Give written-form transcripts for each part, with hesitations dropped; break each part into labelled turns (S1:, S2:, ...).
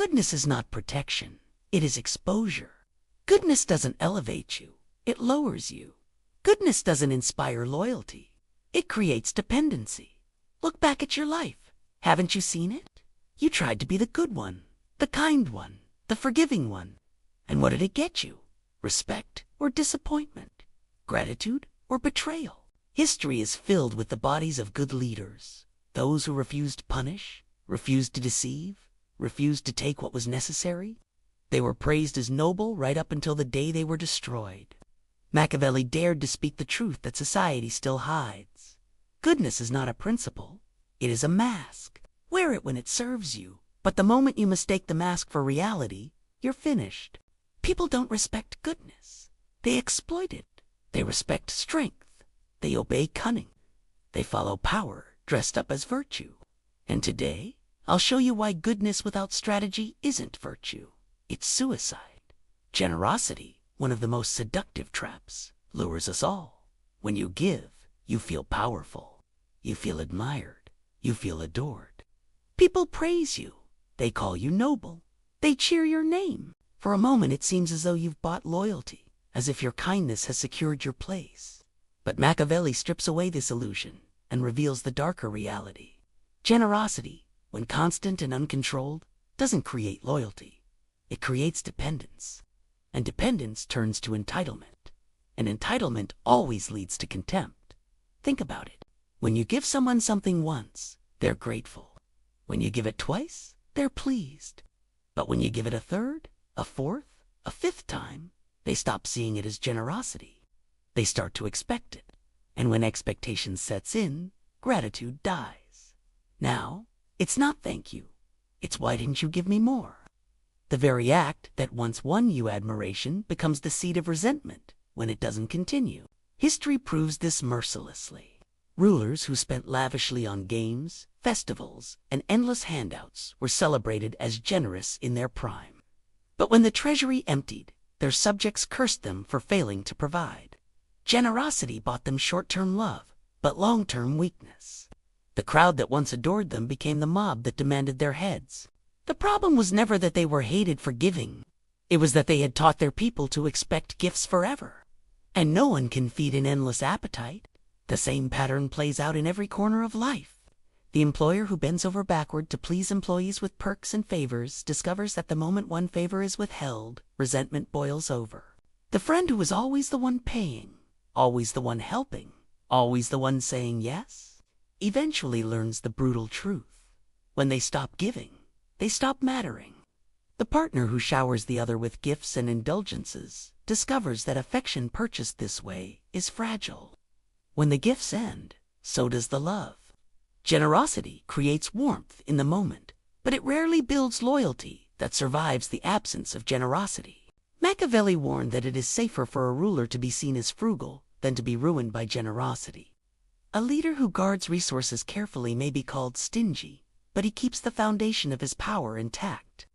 S1: Goodness is not protection, it is exposure. Goodness doesn't elevate you, it lowers you. Goodness doesn't inspire loyalty, it creates dependency. Look back at your life. Haven't you seen it? You tried to be the good one, the kind one, the forgiving one. And what did it get you? Respect or disappointment? Gratitude or betrayal? History is filled with the bodies of good leaders, those who refused to punish, refused to deceive, refused to take what was necessary. They were praised as noble right up until the day they were destroyed. Machiavelli dared to speak the truth that society still hides. Goodness is not a principle, it is a mask. Wear it when it serves you, but the moment you mistake the mask for reality, you're finished. People don't respect goodness. They exploit it. They respect strength. They obey cunning. They follow power dressed up as virtue. And today, I'll show you why goodness without strategy isn't virtue. It's suicide. Generosity, one of the most seductive traps, lures us all. When you give, you feel powerful. You feel admired. You feel adored. People praise you. They call you noble. They cheer your name. For a moment, it seems as though you've bought loyalty, as if your kindness has secured your place. But Machiavelli strips away this illusion and reveals the darker reality. Generosity, when constant and uncontrolled, doesn't create loyalty. It creates dependence. And dependence turns to entitlement. And entitlement always leads to contempt. Think about it. When you give someone something once, they're grateful. When you give it twice, they're pleased. But when you give it a third, a fourth, a fifth time, they stop seeing it as generosity. They start to expect it. And when expectation sets in, gratitude dies. Now, it's not thank you. It's why didn't you give me more? The very act that once won you admiration becomes the seed of resentment when it doesn't continue. History proves this mercilessly. Rulers who spent lavishly on games, festivals, and endless handouts were celebrated as generous in their prime. But when the treasury emptied, their subjects cursed them for failing to provide. Generosity bought them short-term love, but long-term weakness. The crowd that once adored them became the mob that demanded their heads. The problem was never that they were hated for giving. It was that they had taught their people to expect gifts forever. And no one can feed an endless appetite. The same pattern plays out in every corner of life. The employer who bends over backward to please employees with perks and favors discovers that the moment one favor is withheld, resentment boils over. The friend who is always the one paying, always the one helping, always the one saying yes, eventually learns the brutal truth. When they stop giving, they stop mattering. The partner who showers the other with gifts and indulgences discovers that affection purchased this way is fragile. When the gifts end, so does the love. Generosity creates warmth in the moment, but it rarely builds loyalty that survives the absence of generosity. Machiavelli warned that it is safer for a ruler to be seen as frugal than to be ruined by generosity. A leader who guards resources carefully may be called stingy, but he keeps the foundation of his power intact.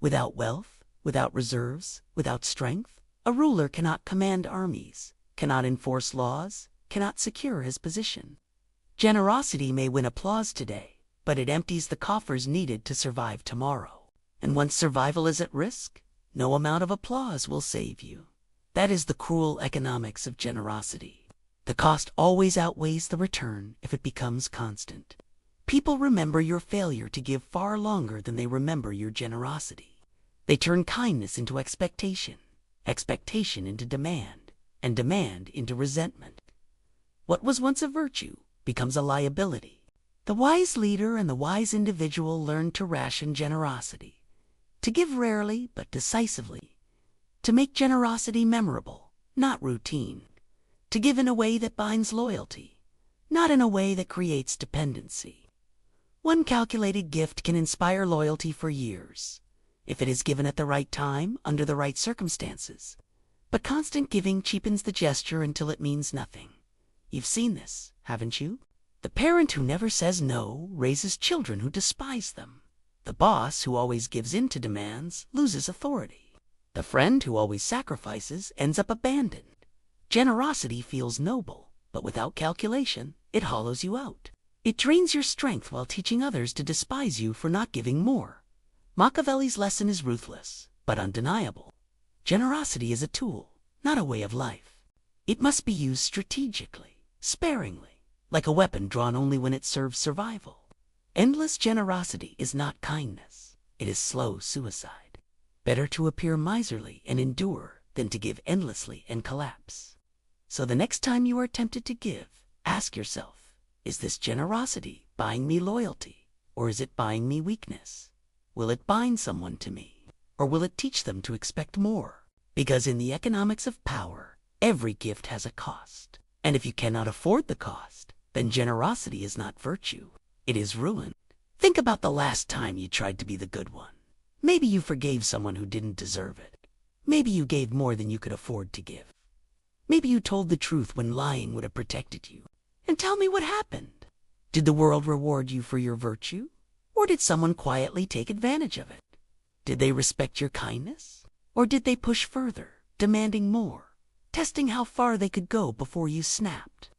S1: Without wealth, without reserves, without strength, a ruler cannot command armies, cannot enforce laws, cannot secure his position. Generosity may win applause today, but it empties the coffers needed to survive tomorrow. And once survival is at risk, no amount of applause will save you. That is the cruel economics of generosity. The cost always outweighs the return if it becomes constant. People remember your failure to give far longer than they remember your generosity. They turn kindness into expectation, expectation into demand, and demand into resentment. What was once a virtue becomes a liability. The wise leader and the wise individual learn to ration generosity, to give rarely but decisively, to make generosity memorable, not routine, to give in a way that binds loyalty, not in a way that creates dependency. One calculated gift can inspire loyalty for years, if it is given at the right time, under the right circumstances. But constant giving cheapens the gesture until it means nothing. You've seen this, haven't you? The parent who never says no raises children who despise them. The boss who always gives in to demands loses authority. The friend who always sacrifices ends up abandoned. Generosity feels noble, but without calculation, it hollows you out. It drains your strength while teaching others to despise you for not giving more. Machiavelli's lesson is ruthless, but undeniable. Generosity is a tool, not a way of life. It must be used strategically, sparingly, like a weapon drawn only when it serves survival. Endless generosity is not kindness. It is slow suicide. Better to appear miserly and endure than to give endlessly and collapse. So the next time you are tempted to give, ask yourself, is this generosity buying me loyalty, or is it buying me weakness? Will it bind someone to me, or will it teach them to expect more? Because in the economics of power, every gift has a cost. And if you cannot afford the cost, then generosity is not virtue. It is ruin. Think about the last time you tried to be the good one. Maybe you forgave someone who didn't deserve it. Maybe you gave more than you could afford to give. Maybe you told the truth when lying would have protected you. And tell me what happened. Did the world reward you for your virtue? Or did someone quietly take advantage of it? Did they respect your kindness? Or did they push further, demanding more, testing how far they could go before you snapped?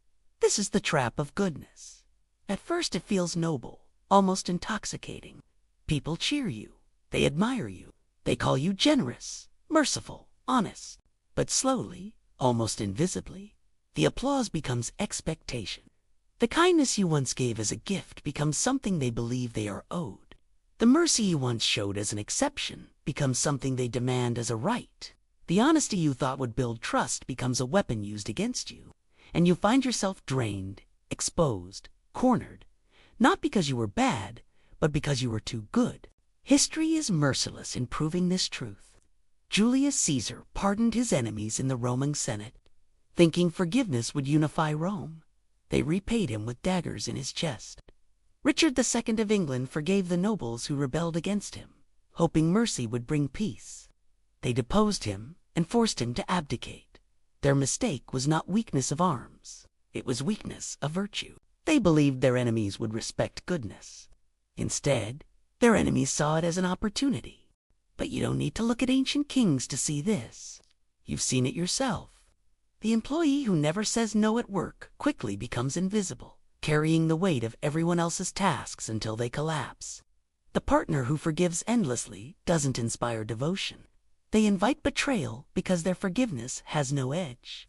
S1: This is the trap of goodness. At first it feels noble, almost intoxicating. People cheer you. They admire you. They call you generous, merciful, honest. But slowly, almost invisibly, the applause becomes expectation. The kindness you once gave as a gift becomes something they believe they are owed. The mercy you once showed as an exception becomes something they demand as a right. The honesty you thought would build trust becomes a weapon used against you. And you find yourself drained, exposed, cornered, not because you were bad, but because you were too good. History is merciless in proving this truth. Julius Caesar pardoned his enemies in the Roman Senate, thinking forgiveness would unify Rome. They repaid him with daggers in his chest. Richard II of England forgave the nobles who rebelled against him, hoping mercy would bring peace. They deposed him and forced him to abdicate. Their mistake was not weakness of arms. It was weakness of virtue. They believed their enemies would respect goodness. Instead, their enemies saw it as an opportunity. But you don't need to look at ancient kings to see this. You've seen it yourself. The employee who never says no at work quickly becomes invisible, carrying the weight of everyone else's tasks until they collapse. The partner who forgives endlessly doesn't inspire devotion. They invite betrayal because their forgiveness has no edge.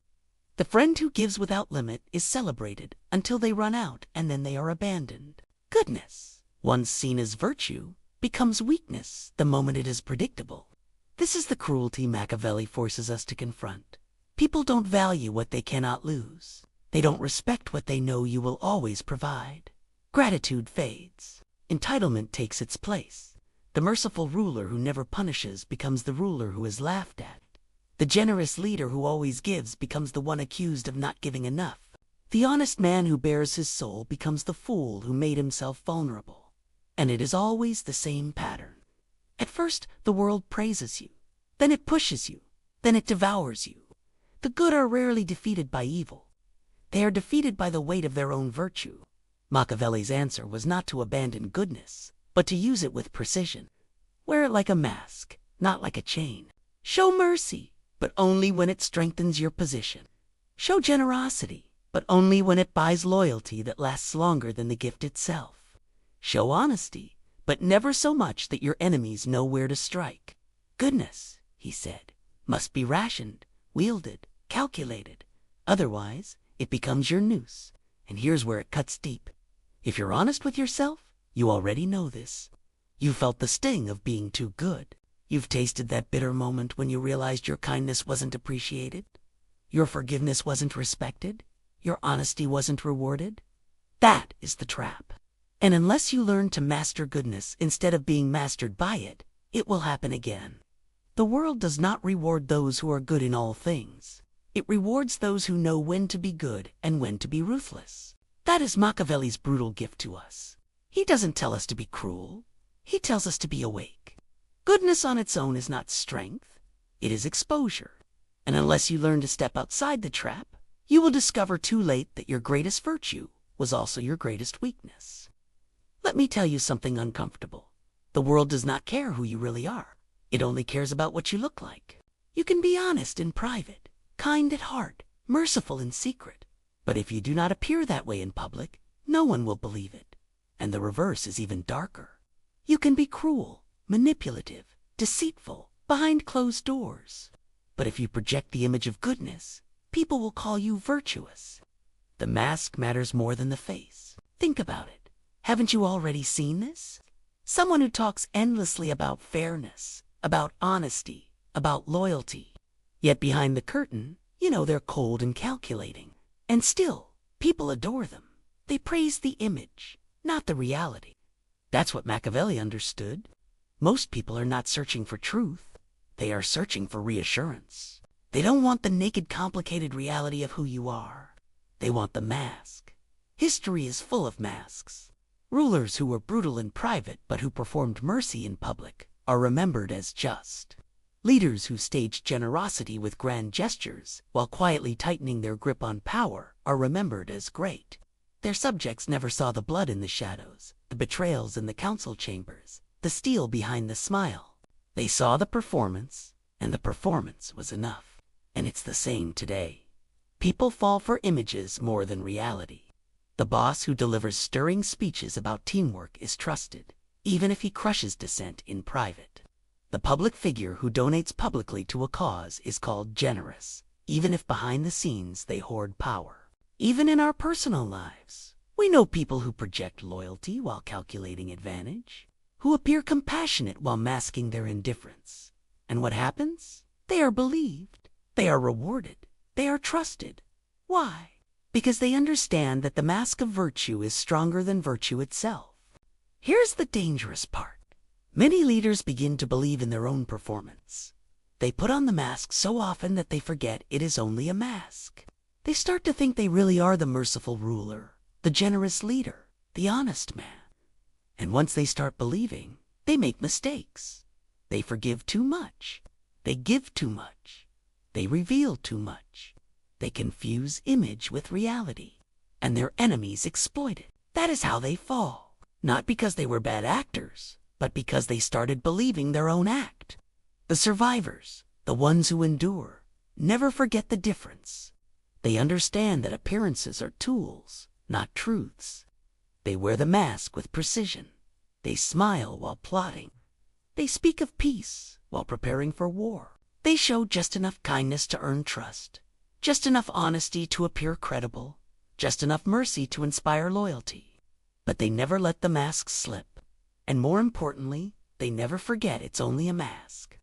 S1: The friend who gives without limit is celebrated until they run out and then they are abandoned. Goodness, once seen as virtue, becomes weakness the moment it is predictable. This is the cruelty Machiavelli forces us to confront. People don't value what they cannot lose. They don't respect what they know you will always provide. Gratitude fades. Entitlement takes its place. The merciful ruler who never punishes becomes the ruler who is laughed at. The generous leader who always gives becomes the one accused of not giving enough. The honest man who bears his soul becomes the fool who made himself vulnerable. And it is always the same pattern. At first, the world praises you. Then it pushes you. Then it devours you. The good are rarely defeated by evil. They are defeated by the weight of their own virtue. Machiavelli's answer was not to abandon goodness, but to use it with precision. Wear it like a mask, not like a chain. Show mercy, but only when it strengthens your position. Show generosity, but only when it buys loyalty that lasts longer than the gift itself. Show honesty, but never so much that your enemies know where to strike. Goodness, he said, must be rationed, wielded, calculated. Otherwise, it becomes your noose. And here's where it cuts deep. If you're honest with yourself, you already know this. You felt the sting of being too good. You've tasted that bitter moment when you realized your kindness wasn't appreciated, your forgiveness wasn't respected, your honesty wasn't rewarded. That is the trap. And unless you learn to master goodness instead of being mastered by it, it will happen again. The world does not reward those who are good in all things. It rewards those who know when to be good and when to be ruthless. That is Machiavelli's brutal gift to us. He doesn't tell us to be cruel. He tells us to be awake. Goodness on its own is not strength. It is exposure. And unless you learn to step outside the trap, you will discover too late that your greatest virtue was also your greatest weakness. Let me tell you something uncomfortable. The world does not care who you really are. It only cares about what you look like. You can be honest in private, kind at heart, merciful in secret. But if you do not appear that way in public, no one will believe it. And the reverse is even darker. You can be cruel, manipulative, deceitful, behind closed doors. But if you project the image of goodness, people will call you virtuous. The mask matters more than the face. Think about it. Haven't you already seen this? Someone who talks endlessly about fairness, about honesty, about loyalty. Yet behind the curtain, they're cold and calculating. And still, people adore them. They praise the image, not the reality. That's what Machiavelli understood. Most people are not searching for truth. They are searching for reassurance. They don't want the naked, complicated reality of who you are. They want the mask. History is full of masks. Rulers who were brutal in private but who performed mercy in public are remembered as just. Leaders who staged generosity with grand gestures while quietly tightening their grip on power are remembered as great. Their subjects never saw the blood in the shadows, the betrayals in the council chambers, the steel behind the smile. They saw the performance, and the performance was enough. And it's the same today. People fall for images more than reality. The boss who delivers stirring speeches about teamwork is trusted, even if he crushes dissent in private. The public figure who donates publicly to a cause is called generous, even if behind the scenes they hoard power. Even in our personal lives, we know people who project loyalty while calculating advantage, who appear compassionate while masking their indifference. And what happens? They are believed, they are rewarded, they are trusted. Why? Because they understand that the mask of virtue is stronger than virtue itself. Here's the dangerous part. Many leaders begin to believe in their own performance. They put on the mask so often that they forget it is only a mask. They start to think they really are the merciful ruler, the generous leader, the honest man. And once they start believing, they make mistakes. They forgive too much. They give too much. They reveal too much. They confuse image with reality. And their enemies exploit it. That is how they fall. Not because they were bad actors, but because they started believing their own act. The survivors, the ones who endure, never forget the difference. They understand that appearances are tools, not truths. They wear the mask with precision. They smile while plotting. They speak of peace while preparing for war. They show just enough kindness to earn trust, just enough honesty to appear credible, just enough mercy to inspire loyalty. But they never let the mask slip. And more importantly, they never forget it's only a mask.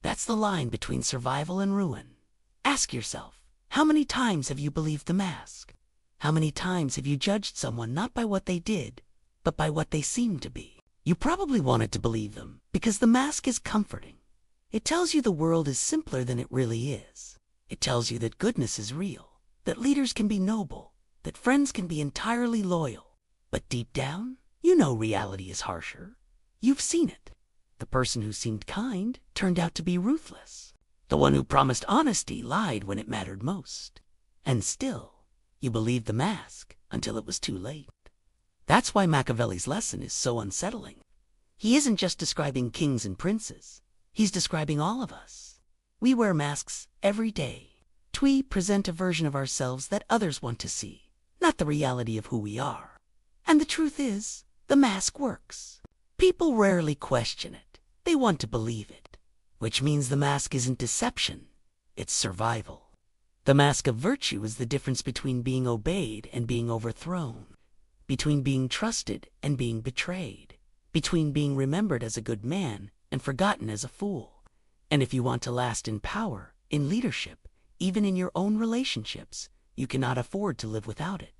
S1: That's the line between survival and ruin. Ask yourself, how many times have you believed the mask? How many times have you judged someone not by what they did, but by what they seemed to be? You probably wanted to believe them because the mask is comforting. It tells you the world is simpler than it really is. It tells you that goodness is real, that leaders can be noble, that friends can be entirely loyal. But deep down, you know reality is harsher. You've seen it. The person who seemed kind turned out to be ruthless. The one who promised honesty lied when it mattered most. And still, you believed the mask until it was too late. That's why Machiavelli's lesson is so unsettling. He isn't just describing kings and princes. He's describing all of us. We wear masks every day. We present a version of ourselves that others want to see, not the reality of who we are. And the truth is, the mask works. People rarely question it. They want to believe it. Which means the mask isn't deception, it's survival. The mask of virtue is the difference between being obeyed and being overthrown, between being trusted and being betrayed, between being remembered as a good man and forgotten as a fool. And if you want to last in power, in leadership, even in your own relationships, you cannot afford to live without it.